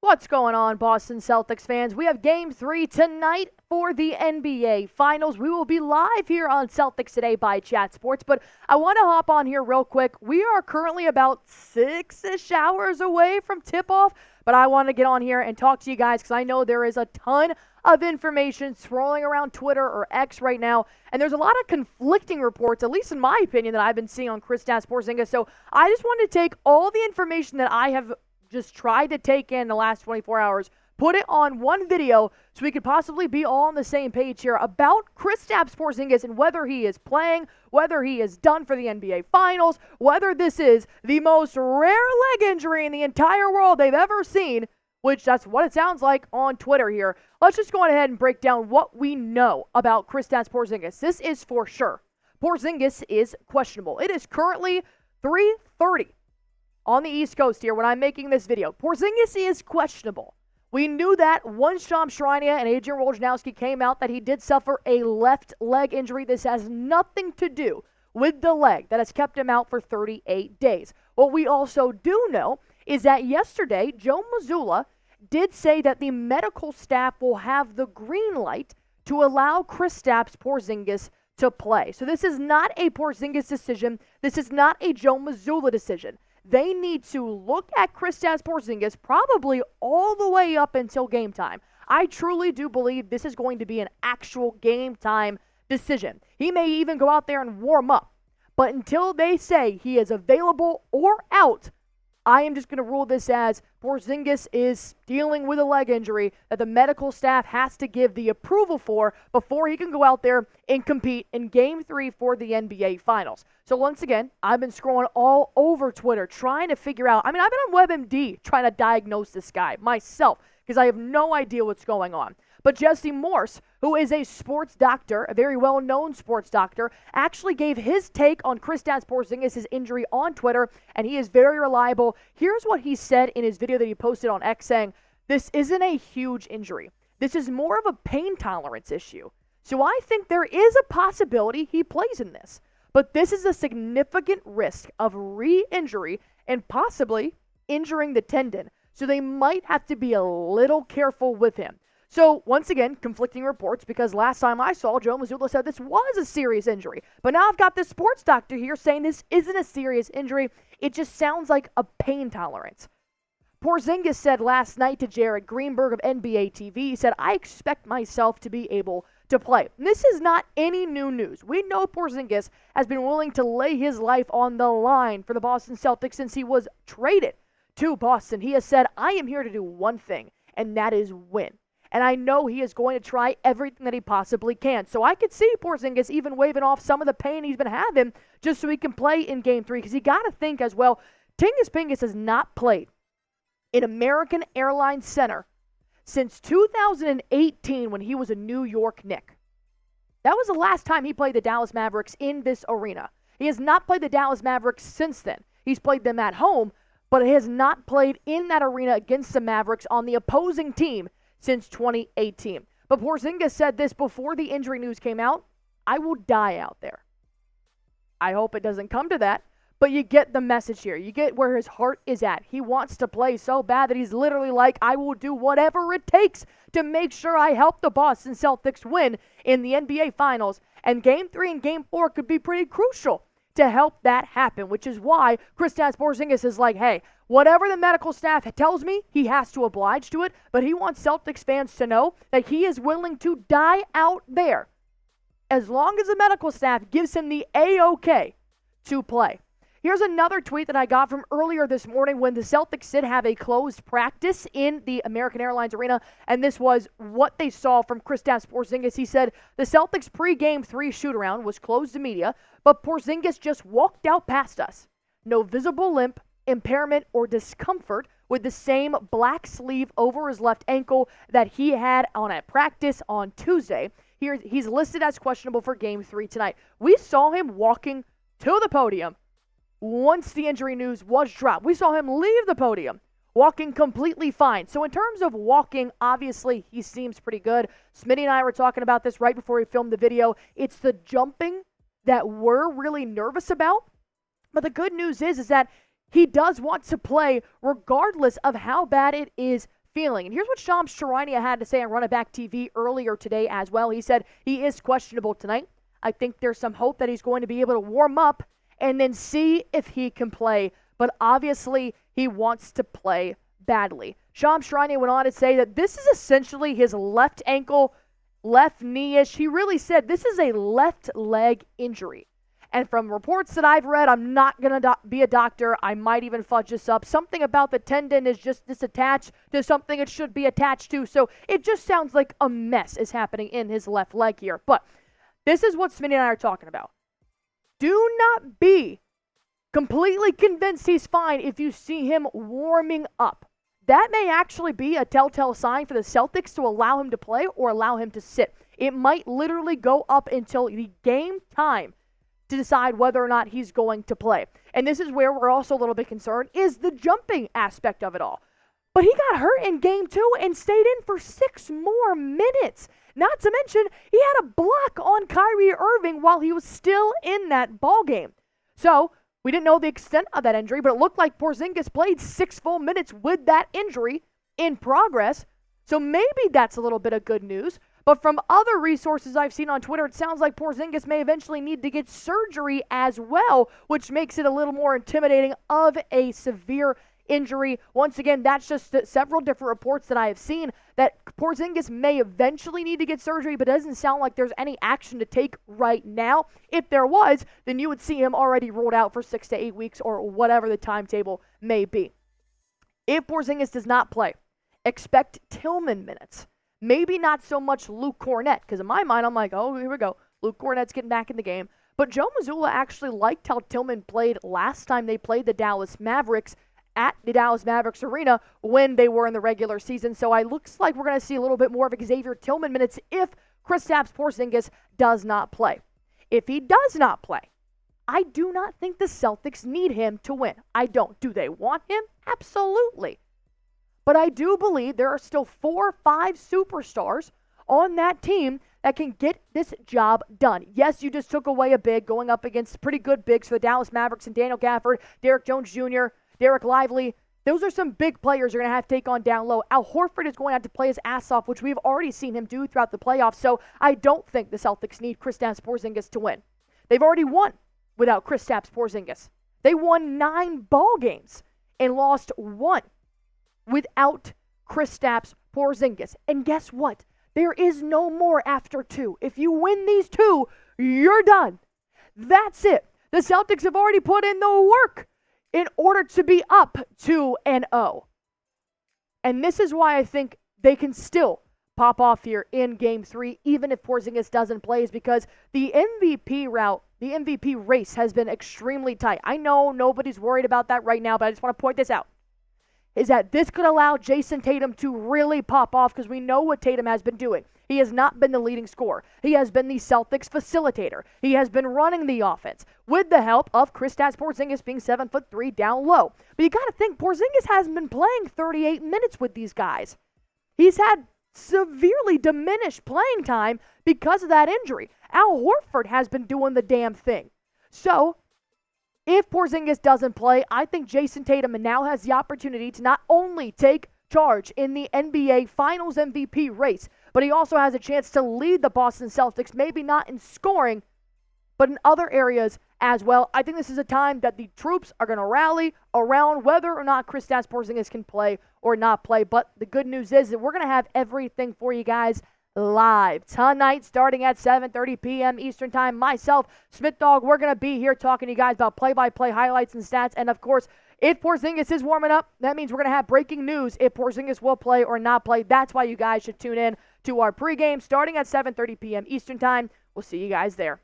What's going on, Boston Celtics fans? We have Game 3 tonight for the NBA Finals. We will be live here on Celtics Today by Chat Sports, but I want to hop on here real quick. We are currently about 6-ish hours away from tip-off, but I want to get on here and talk to you guys because I know there is a ton of information swirling around Twitter or X right now, and there's a lot of conflicting reports, at least in my opinion, that I've been seeing on Kristaps Porzingis. So I just wanted to take all the information that I have just tried to take in the last 24 hours, put it on one video so we could possibly be all on the same page here about Kristaps Porzingis and whether he is playing, whether he is done for the NBA Finals, whether this is the most rare leg injury in the entire world they've ever seen, which that's what it sounds like on Twitter here. Let's just go ahead and break down what we know about Kristaps Porzingis. This is for sure. Porzingis is questionable. It is currently 3:30 on the East Coast here when I'm making this video. Porzingis is questionable. We knew that once Charania and Adrian Wojnarowski came out that he did suffer a left leg injury. This has nothing to do with the leg that has kept him out for 38 days. What we also do know is that yesterday, Joe Mazzulla did say that the medical staff will have the green light to allow Kristaps Porzingis to play. So this is not a Porzingis decision. This is not a Joe Mazzulla decision. They need to look at Kristaps Porzingis probably all the way up until game time. I truly do believe this is going to be an actual game time decision. He may even go out there and warm up. But until they say he is available or out, I am just going to rule this as Porzingis is dealing with a leg injury that the medical staff has to give the approval for before he can go out there and compete in Game 3 for the NBA Finals. So once again, I've been scrolling all over Twitter trying to figure out, I've been on WebMD trying to diagnose this guy myself because I have no idea what's going on. But Jesse Morse, who is a sports doctor, a very well-known sports doctor, actually gave his take on Kristaps Porzingis' injury on Twitter, and he is very reliable. Here's what he said in his video that he posted on X saying, this isn't a huge injury. This is more of a pain tolerance issue. So I think there is a possibility he plays in this. But this is a significant risk of re-injury and possibly injuring the tendon. So they might have to be a little careful with him. So, once again, conflicting reports because last time I saw, Joe Mazzulla said this was a serious injury. But now I've got this sports doctor here saying this isn't a serious injury. It just sounds like a pain tolerance. Porzingis said last night to Jared Greenberg of NBA TV, he said, I expect myself to be able to play. And this is not any new news. We know Porzingis has been willing to lay his life on the line for the Boston Celtics since he was traded to Boston. He has said, I am here to do one thing, and that is win. And I know he is going to try everything that he possibly can. So I could see Porzingis even waving off some of the pain he's been having just so he can play in Game 3. Because you got to think as well, Tingus Pingus has not played in American Airlines Center since 2018 when he was a New York Knick. That was the last time he played the Dallas Mavericks in this arena. He has not played the Dallas Mavericks since then. He's played them at home, but he has not played in that arena against the Mavericks on the opposing team since 2018. But Porzingis said this before the injury news came out, I will die out there. I hope it doesn't come to that, but you get the message here. You get where his heart is at. He wants to play so bad that he's literally like, I will do whatever it takes to make sure I help the Boston Celtics win in the NBA Finals. And Game 3 and Game 4 could be pretty crucial to help that happen, which is why Kristaps Porzingis is like, hey, whatever the medical staff tells me, he has to oblige to it, but he wants Celtics fans to know that he is willing to die out there as long as the medical staff gives him the A-OK to play. Here's another tweet that I got from earlier this morning when the Celtics did have a closed practice in the American Airlines Arena, and this was what they saw from Kristaps Porzingis. He said, the Celtics pre-Game 3 shoot-around was closed to media, but Porzingis just walked out past us. No visible limp, impairment, or discomfort with the same black sleeve over his left ankle that he had on a practice on Tuesday. He's listed as questionable for Game 3 tonight. We saw him walking to the podium once the injury news was dropped. We saw him leave the podium walking completely fine. So in terms of walking, obviously he seems pretty good. Smitty and I were talking about this right before we filmed the video. It's the jumping that we're really nervous about But the good news is that he does want to play regardless of how bad it is feeling. And here's what Shams Charania had to say on Run It Back TV earlier today as well. He said he is questionable tonight. I think there's some hope that he's going to be able to warm up and then see if he can play. But obviously, he wants to play badly. Shams Charania went on to say that this is essentially his left ankle, left knee-ish. He really said this is a left leg injury. And from reports that I've read, I'm not going to be a doctor. I might even fudge this up. Something about the tendon is just disattached to something it should be attached to. So it just sounds like a mess is happening in his left leg here. But this is what Smitty and I are talking about. Do not be completely convinced he's fine if you see him warming up. That may actually be a telltale sign for the Celtics to allow him to play or allow him to sit. It might literally go up until the game time to decide whether or not he's going to play. And this is where we're also a little bit concerned, is the jumping aspect of it all. But he got hurt in game 2 and stayed in for 6 more minutes. Not to mention, he had a block on Kyrie Irving while he was still in that ball game. So, we didn't know the extent of that injury, but it looked like Porzingis played 6 full minutes with that injury in progress. So maybe that's a little bit of good news. But from other resources I've seen on Twitter, it sounds like Porzingis may eventually need to get surgery as well, which makes it a little more intimidating of a severe injury. Once again, that's just several different reports that I have seen that Porzingis may eventually need to get surgery, but it doesn't sound like there's any action to take right now. If there was, then you would see him already ruled out for 6 to 8 weeks or whatever the timetable may be. If Porzingis does not play, expect Tillman minutes. Maybe not so much Luke Cornett, because in my mind, I'm like, oh, here we go. Luke Cornett's getting back in the game. But Joe Mazzulla actually liked how Tillman played last time they played the Dallas Mavericks at the Dallas Mavericks arena when they were in the regular season. So it looks like we're going to see a little bit more of Xavier Tillman minutes if Kristaps Porzingis does not play. If he does not play, I do not think the Celtics need him to win. I don't. Do they want him? Absolutely. But I do believe there are still 4 or 5 superstars on that team that can get this job done. Yes, you just took away a big going up against pretty good bigs for the Dallas Mavericks and Daniel Gafford, Derek Jones Jr., Derek Lively. Those are some big players you're going to have to take on down low. Al Horford is going to have to play his ass off, which we've already seen him do throughout the playoffs. So I don't think the Celtics need Kristaps Porzingis to win. They've already won without Kristaps Porzingis. They won 9 ball games and lost 1 without Kristaps Porzingis. And guess what? There is no more after 2. If you win these 2, you're done. That's it. The Celtics have already put in the work in order to be up 2-0. And this is why I think they can still pop off here in Game 3, even if Porzingis doesn't play, is because the MVP route, the MVP race has been extremely tight. I know nobody's worried about that right now, but I just want to point this out, is that this could allow Jason Tatum to really pop off because we know what Tatum has been doing. He has not been the leading scorer. He has been the Celtics facilitator. He has been running the offense with the help of Kristaps Porzingis being 7'3" down low. But you got to think Porzingis hasn't been playing 38 minutes with these guys. He's had severely diminished playing time because of that injury. Al Horford has been doing the damn thing. So if Porzingis doesn't play, I think Jason Tatum now has the opportunity to not only take charge in the NBA Finals MVP race, but he also has a chance to lead the Boston Celtics, maybe not in scoring, but in other areas as well. I think this is a time that the troops are going to rally around whether or not Kristaps Porzingis can play or not play. But the good news is that we're going to have everything for you guys live tonight starting at 7:30 p.m. Eastern Time. Myself, Smith Dog, we're going to be here talking to you guys about play-by-play highlights and stats. And, of course, if Porzingis is warming up, that means we're going to have breaking news if Porzingis will play or not play. That's why you guys should tune in to our pregame starting at 7:30 p.m. Eastern Time. We'll see you guys there.